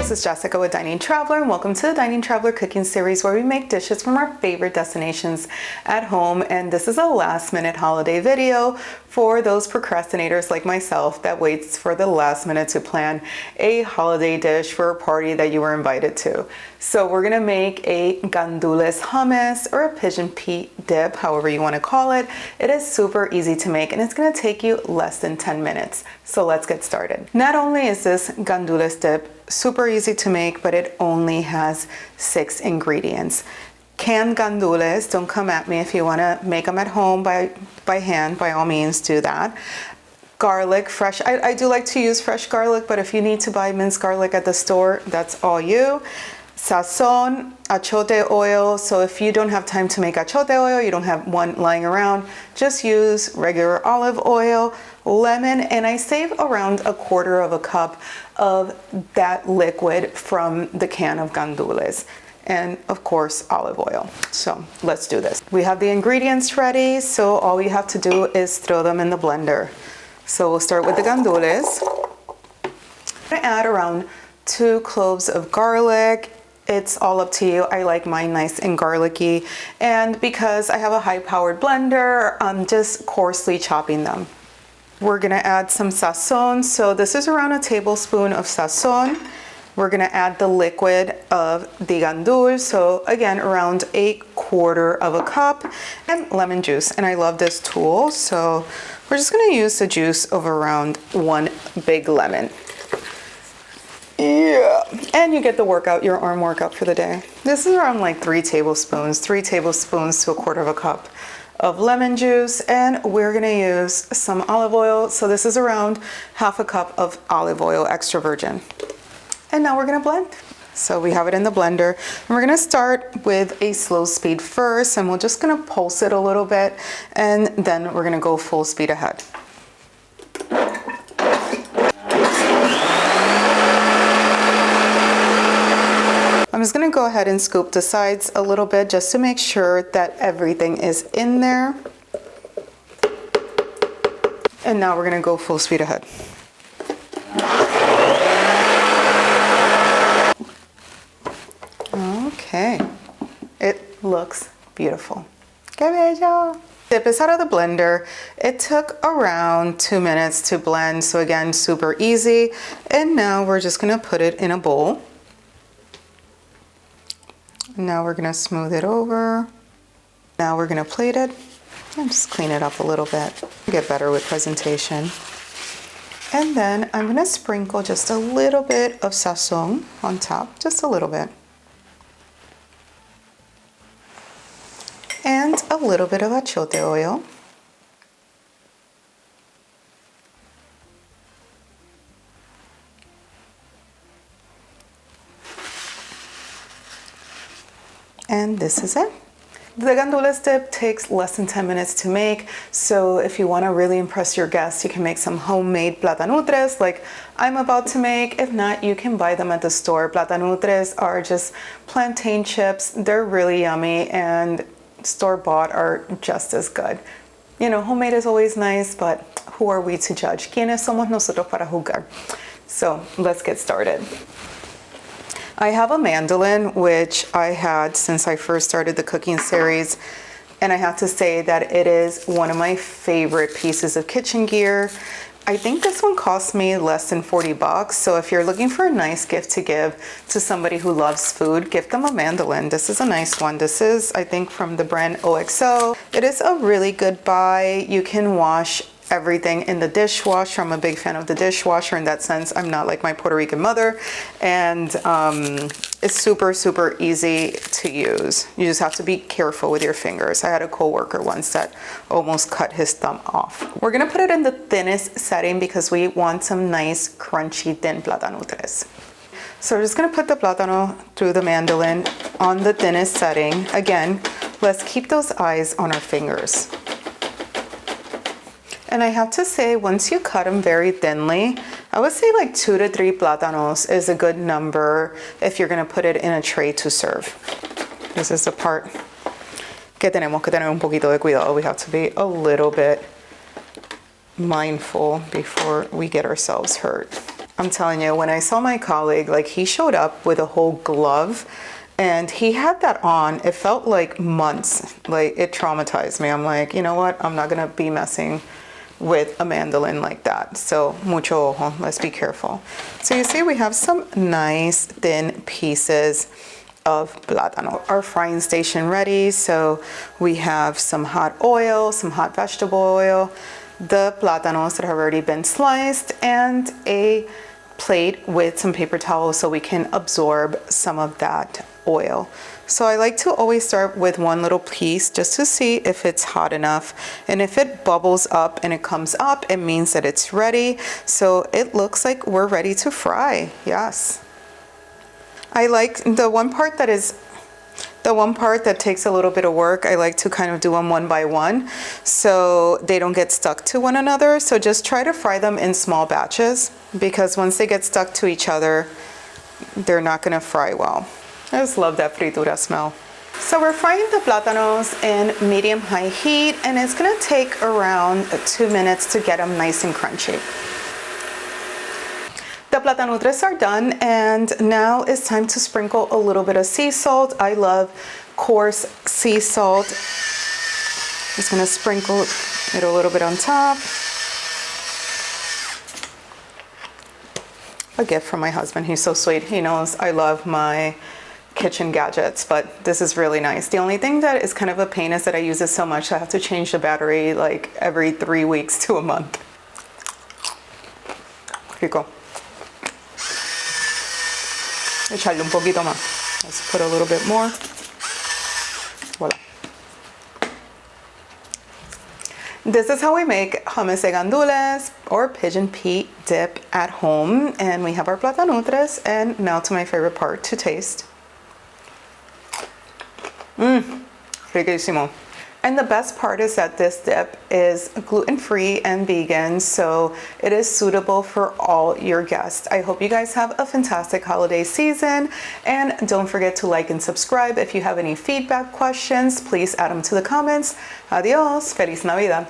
this is Jessica with Dining Traveler, and welcome to the Dining Traveler cooking series where we make dishes from our favorite destinations at home. And this is a last minute holiday video for those procrastinators like myself that waits for the last minute to plan a holiday dish for a party that you were invited to. So we're gonna make a Gandules Hummus or a Pigeon Pea Dip, however you wanna call it. It is super easy to make and it's gonna take you less than 10 minutes. So let's get started. Not only is this Gandules dip super easy to make, but it only has 6 ingredients. Canned gandules, don't come at me if you wanna make them at home by hand, by all means do that. Garlic, fresh, I do like to use fresh garlic, but if you need to buy minced garlic at the store, that's all you. Sazón, achote oil, so if you don't have time to make achote oil, you don't have one lying around, just use regular olive oil, lemon, and I save around 1/4 cup of that liquid from the can of gandules. And of course, olive oil. So let's do this. We have the ingredients ready, so all we have to do is throw them in the blender. So we'll start with the gandules. I'm gonna add around 2 cloves of garlic. It's all up to you. I like mine nice and garlicky. And because I have a high-powered blender, I'm just coarsely chopping them. We're gonna add some sazón. So this is around 1 tablespoon of sazón. We're gonna add the liquid of the gandules. So again, around 1/4 cup, and lemon juice. And I love this tool. So we're just gonna use the juice of around 1 big lemon. Yeah, and you get the workout, your arm workout for the day. This is around like 3 tablespoons to 1/4 cup of lemon juice, and we're gonna use some olive oil. So this is around 1/2 cup of olive oil, extra virgin. And now we're gonna blend. So we have it in the blender, and we're gonna start with a slow speed first, and we're just gonna pulse it a little bit, and then we're gonna go full speed ahead. I'm just gonna go ahead and scoop the sides a little bit just to make sure that everything is in there. And now we're gonna go full speed ahead. Okay, it looks beautiful. Que bello! Dip is out of the blender. It took around 2 minutes to blend, so again, super easy. And now we're just gonna put it in a bowl. Now we're gonna smooth it over. Now we're gonna plate it and just clean it up a little bit. Get better with presentation. And then I'm gonna sprinkle just a little bit of sazón on top, just a little bit. And a little bit of achote oil. And this is it. The gandules dip takes less than 10 minutes to make, so if you want to really impress your guests, you can make some homemade platanutres like I'm about to make. If not, you can buy them at the store. Platanutres are just plantain chips. They're really yummy, and store-bought are just as good. You know, homemade is always nice, but who are we to judge? ¿Quiénes somos nosotros para juzgar? So let's get started. I have a mandoline, which I had since I first started the cooking series, and I have to say that it is one of my favorite pieces of kitchen gear. I think this one cost me less than 40 bucks, so if you're looking for a nice gift to give to somebody who loves food, give them a mandoline. This is a nice one. This is, I think, from the brand OXO. It is a really good buy. You can wash everything in the dishwasher. I'm a big fan of the dishwasher in that sense. I'm not like my Puerto Rican mother, and it's super, super easy to use. You just have to be careful with your fingers. I had a coworker once that almost cut his thumb off. We're gonna put it in the thinnest setting because we want some nice, crunchy, thin platanutres. So we're just gonna put the plátano through the mandoline on the thinnest setting. Again, let's keep those eyes on our fingers. And I have to say, once you cut them very thinly, I would say like 2 to 3 plátanos is a good number if you're gonna put it in a tray to serve. This is the part que tenemos que tener un poquito de cuidado. We have to be a little bit mindful before we get ourselves hurt. I'm telling you, when I saw my colleague, like he showed up with a whole glove and he had that on. It felt like months. Like it traumatized me. I'm like, you know what? I'm not gonna be messing with a mandoline like that. So mucho ojo, let's be careful. So you see we have some nice thin pieces of plátano. Our frying station ready. So we have some hot oil, some hot vegetable oil, the plátanos that have already been sliced, and a plate with some paper towels so we can absorb some of that oil. So I like to always start with one little piece just to see if it's hot enough. And if it bubbles up and it comes up, it means that it's ready. So it looks like we're ready to fry. Yes. I like the one part that takes a little bit of work. I like to kind of do them one by one so they don't get stuck to one another. So just try to fry them in small batches, because once they get stuck to each other, they're not gonna fry well. I just love that fritura smell. So we're frying the plátanos in medium-high heat, and it's gonna take around 2 minutes to get them nice and crunchy. The platanutres are done, and now it's time to sprinkle a little bit of sea salt. I love coarse sea salt. Just gonna sprinkle it a little bit on top. A gift from my husband, he's so sweet. He knows I love my kitchen gadgets, but this is really nice. The only thing that is kind of a pain is that I use it so much I have to change the battery like every 3 weeks to a month. Rico. Echarle un poquito más. Let's put a little bit more. Voila. This is how we make hummus de gandules or pigeon pea dip at home. And we have our platanutres, and now to my favorite part, to taste. Riquísimo. And the best part is that this dip is gluten-free and vegan, so it is suitable for all your guests. I hope you guys have a fantastic holiday season, and don't forget to like and subscribe. If you have any feedback, questions, please add them to the comments. Adios, Feliz Navidad.